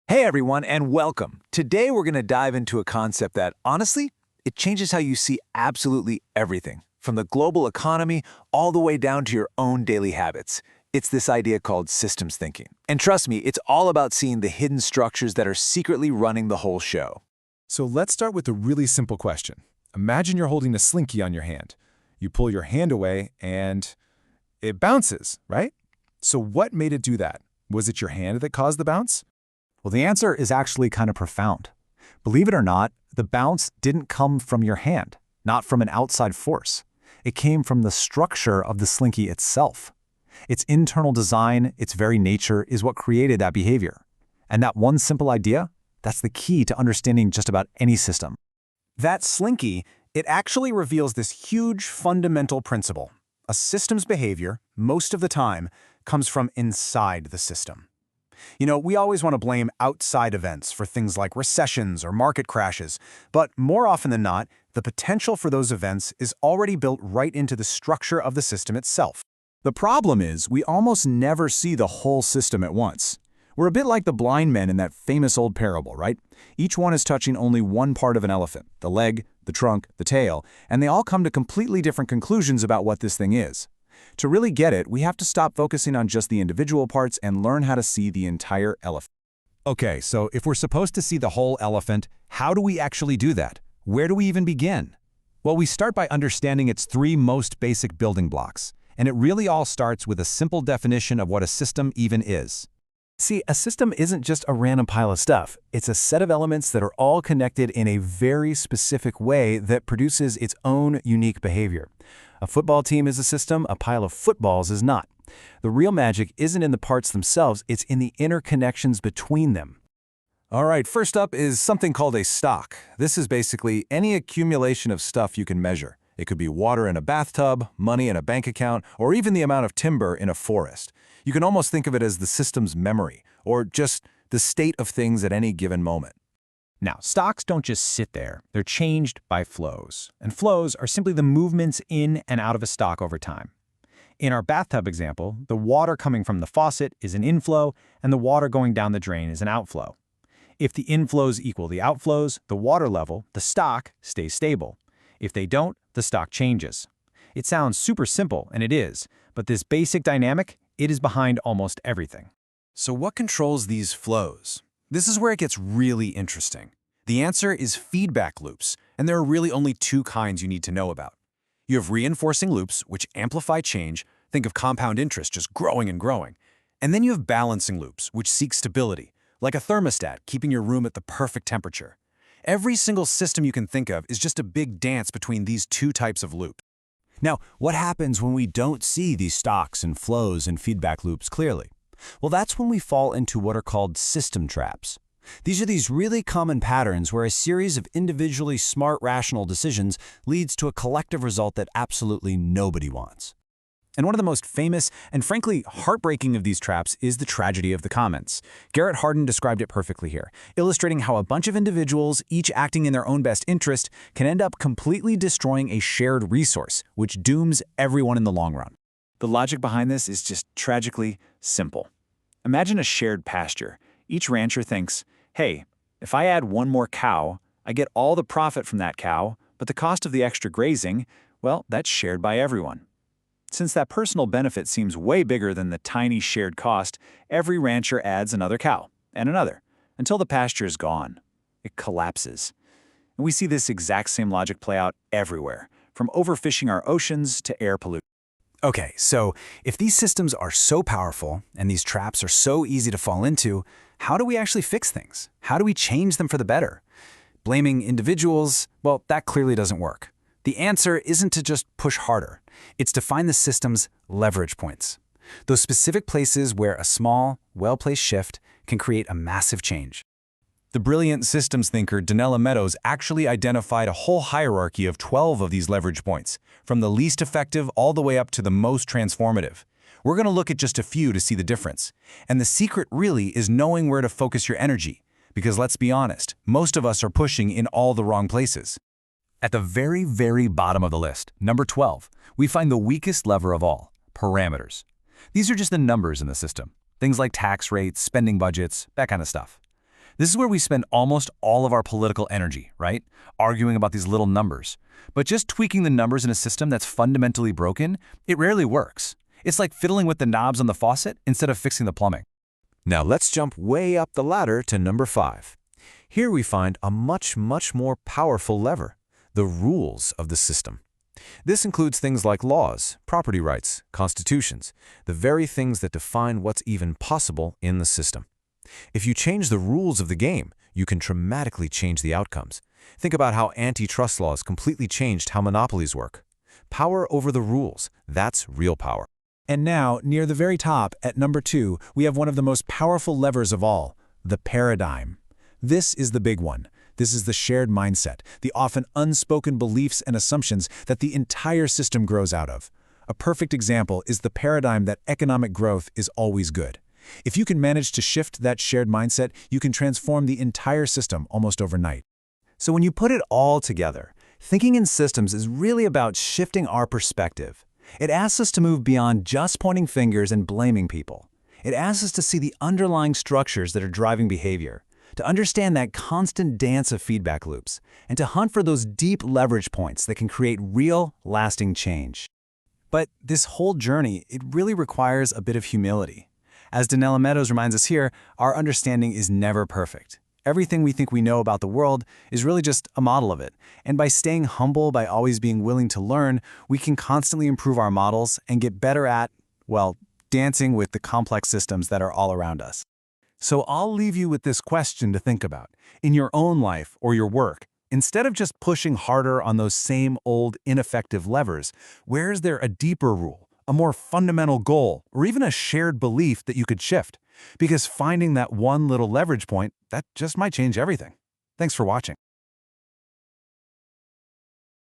Hey everyone, and welcome. Today we're going to dive into a concept that, honestly, it changes how you see absolutely everything, from the global economy all the way down to your own daily habits. It's this idea called systems thinking. And trust me, it's all about seeing the hidden structures that are secretly running the whole show. So let's start with a really simple question. Imagine you're holding a slinky on your hand. You pull your hand away and it bounces, right? So what made it do that? Was it your hand that caused the bounce? Well, the answer is actually kind of profound. Believe it or not, the bounce didn't come from your hand, not from an outside force. It came from the structure of the slinky itself. Its internal design, its very nature, is what created that behavior. And that one simple idea, that's the key to understanding just about any system. That slinky, it actually reveals this huge fundamental principle. A system's behavior, most of the time, comes from inside the system. You know, we always want to blame outside events for things like recessions or market crashes, but more often than not, the potential for those events is already built right into the structure of the system itself. The problem is we almost never see the whole system at once. We're a bit like the blind men in that famous old parable, right? Each one is touching only one part of an elephant, the leg, the trunk, the tail, and they all come to completely different conclusions about what this thing is. To really get it, we have to stop focusing on just the individual parts and learn how to see the entire elephant. Okay, so if we're supposed to see the whole elephant, how do we actually do that? Where do we even begin? Well, we start by understanding its three most basic building blocks, and it really all starts with a simple definition of what a system even is. See, a system isn't just a random pile of stuff. It's a set of elements that are all connected in a very specific way that produces its own unique behavior. A football team is a system, a pile of footballs is not. The real magic isn't in the parts themselves, it's in the interconnections between them. All right, first up is something called a stock. This is basically any accumulation of stuff you can measure. It could be water in a bathtub, money in a bank account, or even the amount of timber in a forest. You can almost think of it as the system's memory, or just the state of things at any given moment. Now, stocks don't just sit there. They're changed by flows. And flows are simply the movements in and out of a stock over time. In our bathtub example, the water coming from the faucet is an inflow, and the water going down the drain is an outflow. If the inflows equal the outflows, the water level, the stock, stays stable. If they don't, the stock changes. It sounds super simple, and it is, but this basic dynamic, it is behind almost everything. So what controls these flows? This is where it gets really interesting. The answer is feedback loops, and there are really only two kinds you need to know about. You have reinforcing loops, which amplify change. Think of compound interest just growing and growing. And then you have balancing loops, which seek stability, like a thermostat keeping your room at the perfect temperature. Every single system you can think of is just a big dance between these two types of loops. Now, what happens when we don't see these stocks and flows and feedback loops clearly? Well, that's when we fall into what are called system traps. These are these really common patterns where a series of individually smart, rational decisions leads to a collective result that absolutely nobody wants. And one of the most famous and frankly heartbreaking of these traps is the tragedy of the commons. Garrett Hardin described it perfectly here, illustrating how a bunch of individuals, each acting in their own best interest, can end up completely destroying a shared resource, which dooms everyone in the long run. The logic behind this is just tragically simple. Imagine a shared pasture. Each rancher thinks, hey, if I add one more cow, I get all the profit from that cow, but the cost of the extra grazing, well, that's shared by everyone. Since that personal benefit seems way bigger than the tiny shared cost, every rancher adds another cow, and another, until the pasture is gone. It collapses. And we see this exact same logic play out everywhere, from overfishing our oceans to air pollution. Okay, so if these systems are so powerful and these traps are so easy to fall into, how do we actually fix things? How do we change them for the better? Blaming individuals, well, that clearly doesn't work. The answer isn't to just push harder. It's to find the system's leverage points. Those specific places where a small, well-placed shift can create a massive change. The brilliant systems thinker Donella Meadows actually identified a whole hierarchy of 12 of these leverage points, from the least effective all the way up to the most transformative. We're going to look at just a few to see the difference. And the secret really is knowing where to focus your energy, because let's be honest, most of us are pushing in all the wrong places. At the very, very bottom of the list, number 12, we find the weakest lever of all, parameters. These are just the numbers in the system, things like tax rates, spending budgets, that kind of stuff. This is where we spend almost all of our political energy, right? Arguing about these little numbers. But just tweaking the numbers in a system that's fundamentally broken, it rarely works. It's like fiddling with the knobs on the faucet instead of fixing the plumbing. Now let's jump way up the ladder to number 5. Here we find a much more powerful lever, the rules of the system. This includes things like laws, property rights, constitutions, the very things that define what's even possible in the system. If you change the rules of the game, you can dramatically change the outcomes. Think about how antitrust laws completely changed how monopolies work. Power over the rules, that's real power. And now, near the very top, at number 2, we have one of the most powerful levers of all, the paradigm. This is the big one. This is the shared mindset, the often unspoken beliefs and assumptions that the entire system grows out of. A perfect example is the paradigm that economic growth is always good. If you can manage to shift that shared mindset, you can transform the entire system almost overnight. So when you put it all together, thinking in systems is really about shifting our perspective. It asks us to move beyond just pointing fingers and blaming people. It asks us to see the underlying structures that are driving behavior, to understand that constant dance of feedback loops, and to hunt for those deep leverage points that can create real, lasting change. But this whole journey, it really requires a bit of humility. As Donella Meadows reminds us here, our understanding is never perfect. Everything we think we know about the world is really just a model of it. And by staying humble, by always being willing to learn, we can constantly improve our models and get better at, well, dancing with the complex systems that are all around us. So I'll leave you with this question to think about. In your own life or your work, instead of just pushing harder on those same old ineffective levers, where is there a deeper rule, a more fundamental goal, or even a shared belief that you could shift? Because finding that one little leverage point, that just might change everything. Thanks for watching.